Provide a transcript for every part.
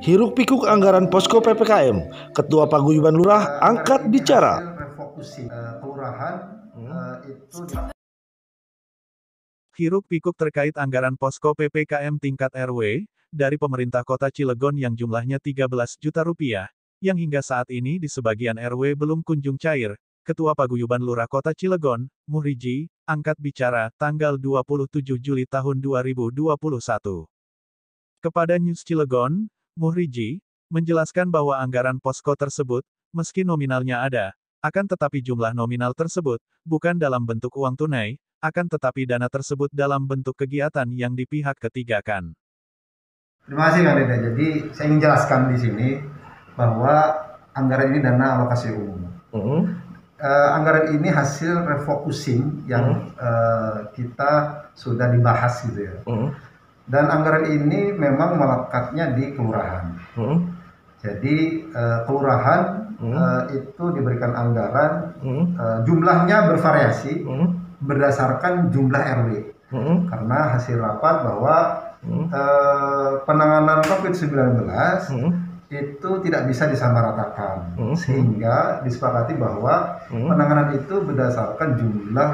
Hiruk pikuk anggaran posko PPKM, Ketua Paguyuban Lurah angkat bicara. Hiruk pikuk terkait anggaran posko PPKM tingkat RW dari pemerintah Kota Cilegon yang jumlahnya 13 juta rupiah, yang hingga saat ini di sebagian RW belum kunjung cair. Ketua Paguyuban Lurah Kota Cilegon, Muhriji, angkat bicara tanggal 27 Juli tahun 2021. Kepada News Cilegon, Muhriji menjelaskan bahwa anggaran posko tersebut, meski nominalnya ada, akan tetapi jumlah nominal tersebut bukan dalam bentuk uang tunai, akan tetapi dana tersebut dalam bentuk kegiatan yang di pihak ketiga kan. Terima kasih Kang Deda. Jadi saya ingin jelaskan di sini bahwa anggaran ini dana alokasi umum. Anggaran ini hasil refocusing yang kita sudah dibahas gitu ya. Dan anggaran ini memang melekatnya di kelurahan. Jadi kelurahan itu diberikan anggaran, jumlahnya bervariasi berdasarkan jumlah RW. Karena hasil rapat bahwa penanganan COVID-19 itu tidak bisa disamaratakan, sehingga disepakati bahwa penanganan itu berdasarkan jumlah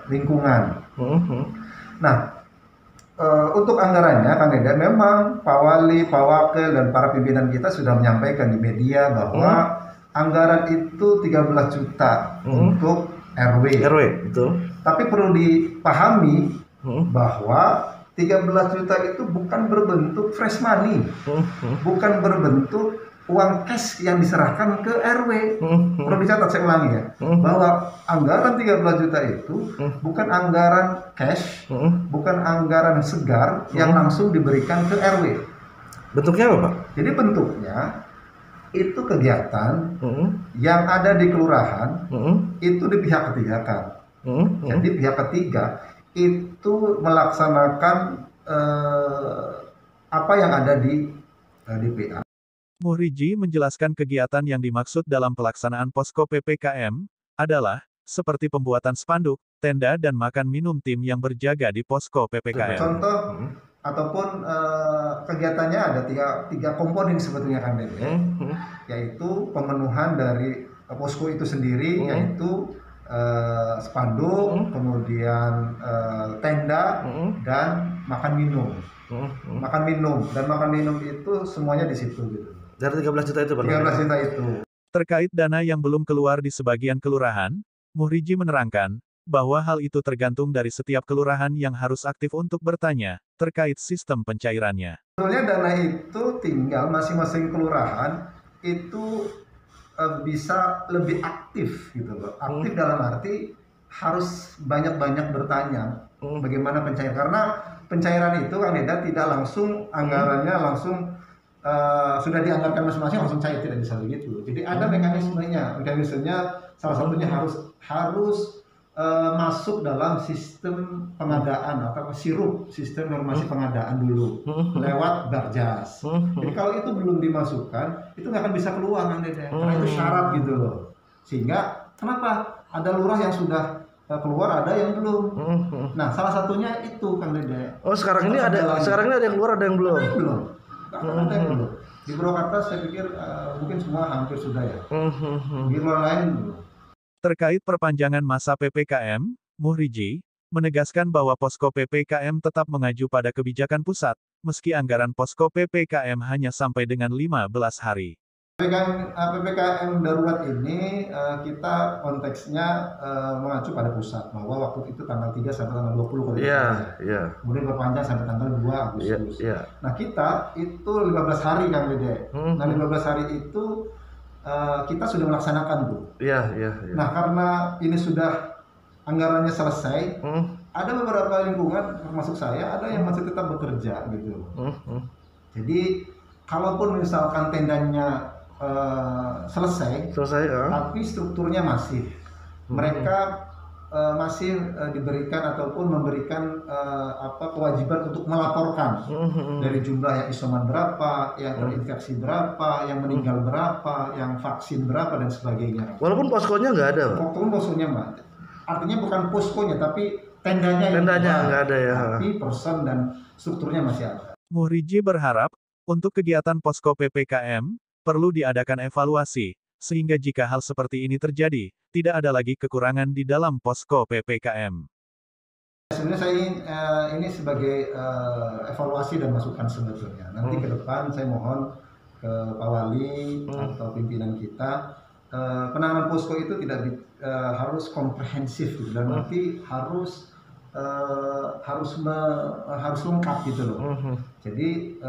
lingkungan. Nah, untuk anggarannya, Kang Deda, memang Pak Wali, Pak Wakil, dan para pimpinan kita sudah menyampaikan di media bahwa anggaran itu 13 juta untuk RW, betul. Tapi perlu dipahami bahwa 13 juta itu bukan berbentuk fresh money, bukan berbentuk uang cash yang diserahkan ke RW. Perlu dicatat, saya ulangi ya, bahwa anggaran 13 juta itu bukan anggaran cash, bukan anggaran segar yang langsung diberikan ke RW. Bentuknya apa, Pak? Jadi bentuknya itu kegiatan yang ada di kelurahan, itu di pihak ketiga kan. Jadi pihak ketiga itu melaksanakan apa yang ada di DPA. Muhriji menjelaskan kegiatan yang dimaksud dalam pelaksanaan posko PPKM adalah seperti pembuatan spanduk, tenda dan makan minum tim yang berjaga di posko PPKM. Contoh ataupun kegiatannya ada tiga komponen sebetulnya kan, yaitu pemenuhan dari posko itu sendiri, yaitu spanduk, kemudian tenda dan makan minum. Makan minum itu semuanya di situ gitu. Dari 13 juta itu, Pak? 13 juta itu. Terkait dana yang belum keluar di sebagian kelurahan, Muhriji menerangkan bahwa hal itu tergantung dari setiap kelurahan yang harus aktif untuk bertanya terkait sistem pencairannya. Sebetulnya dana itu tinggal masing-masing kelurahan itu bisa lebih aktif gitu loh. Aktif dalam arti harus banyak-banyak bertanya bagaimana pencairan. Karena pencairan itu Kang Deda tidak langsung anggarannya langsung sudah dianggarkan masing-masing langsung cair, tidak bisa begitu. Jadi ada mekanismenya salah satunya harus masuk dalam sistem pengadaan atau sistem informasi pengadaan dulu lewat Barjas. Jadi kalau itu belum dimasukkan, itu nggak akan bisa keluar Kang Deda, karena itu syarat gitu loh. Sehingga kenapa ada lurah yang sudah keluar, ada yang belum. Nah, salah satunya itu Kang Deda. Oh, sekarang ini ada yang keluar, ada yang belum. Ada yang belum. Di Purwakarta saya pikir mungkin semua hampir sudah ya. Di luar lain belum. Terkait perpanjangan masa PPKM, Muhriji menegaskan bahwa posko PPKM tetap mengacu pada kebijakan pusat, meski anggaran posko PPKM hanya sampai dengan 15 hari. PPKM darurat ini kita konteksnya mengacu pada pusat, bahwa waktu itu tanggal 3 sampai tanggal 20 kemudian berpanjang sampai tanggal 2 Agustus. Nah, kita itu 15 hari Kang Dede. Nah, 15 hari itu kita sudah melaksanakan tuh. Nah, karena ini sudah anggarannya selesai, ada beberapa lingkungan termasuk saya ada yang masih tetap bekerja gitu. Jadi kalaupun misalkan tendanya selesai tapi strukturnya masih mereka masih diberikan ataupun memberikan kewajiban untuk melaporkan dari jumlah yang isoman berapa, yang terinfeksi berapa, yang meninggal berapa, yang vaksin berapa dan sebagainya. Walaupun poskonya nggak ada, Pak. Walaupun poskonya nggak ada. Artinya bukan poskonya tapi tendanya nggak ada ya. Tapi person dan strukturnya masih ada. Muhriji berharap Untuk kegiatan posko PPKM, perlu diadakan evaluasi, sehingga jika hal seperti ini terjadi, tidak ada lagi kekurangan di dalam posko PPKM. Sebenarnya saya ini sebagai evaluasi dan masukan sebetulnya. Nanti ke depan saya mohon ke Pak Wali atau pimpinan kita, penanganan posko itu tidak harus komprehensif gitu, dan nanti harus lengkap gitu loh. Jadi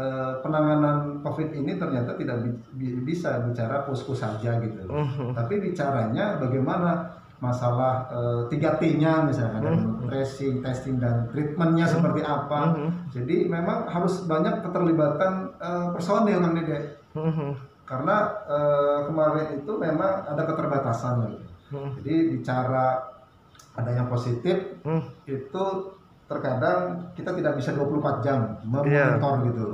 penanganan COVID ini ternyata tidak bisa bicara posko saja gitu, tapi bicaranya bagaimana masalah 3T-nya misalnya, tracing, testing, dan treatmentnya seperti apa. Jadi memang harus banyak keterlibatan personil, Kang Dede. Karena kemarin itu memang ada keterbatasan. Jadi bicara ada yang positif, itu terkadang kita tidak bisa 24 jam memonitor gitu.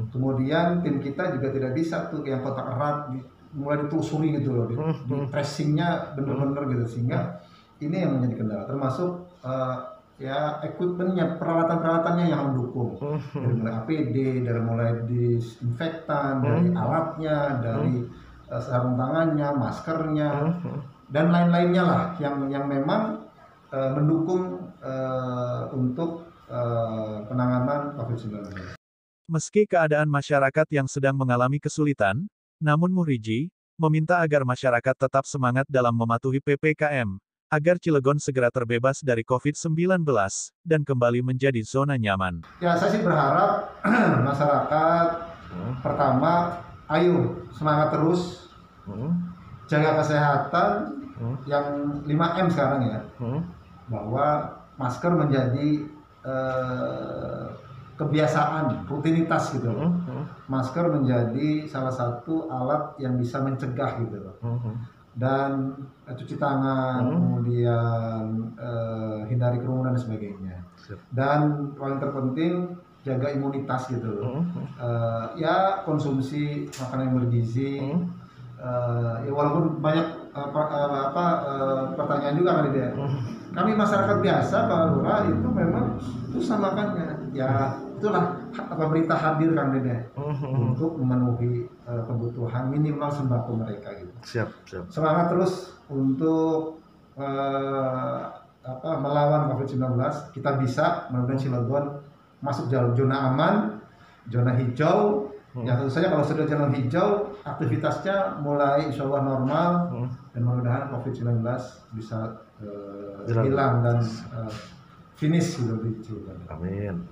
Kemudian tim kita juga tidak bisa tuh yang kontak erat mulai ditelusuri gitu loh, di tracingnya bener-bener gitu, sehingga ini yang menjadi kendala, termasuk ya equipmentnya, peralatan-peralatannya yang mendukung, dari mulai APD, dari mulai disinfektan, dari alatnya, dari sarung tangannya, maskernya, dan lain-lainnya lah yang memang mendukung untuk penanganan COVID-19. Meski keadaan masyarakat yang sedang mengalami kesulitan, namun Muhriji meminta agar masyarakat tetap semangat dalam mematuhi PPKM, agar Cilegon segera terbebas dari COVID-19 dan kembali menjadi zona nyaman. Ya, saya sih berharap masyarakat pertama, ayo semangat terus, jaga kesehatan, yang 5M sekarang ya, bahwa masker menjadi kebiasaan, rutinitas gitu loh. Masker menjadi salah satu alat yang bisa mencegah gitu loh. Dan cuci tangan, kemudian hindari kerumunan dan sebagainya. Dan paling terpenting jaga imunitas gitu loh. Ya konsumsi makanan yang bergizi. Ya walaupun banyak pertanyaan juga kan dia. Kami masyarakat biasa, Pak Lurah, itu memang susah makannya. Ya itulah pemerintah hadir kan Dede, untuk memenuhi kebutuhan minimal sembako mereka gitu. Siap. Semangat terus untuk melawan COVID-19. Kita bisa, mudah-mudahan Cilegon masuk zona aman, zona hijau. Ya tentu saja kalau sudah zona hijau, aktivitasnya mulai insya Allah normal, dan mudah-mudahan COVID-19 bisa hilang dan finish gitu di Cilegon. Amin.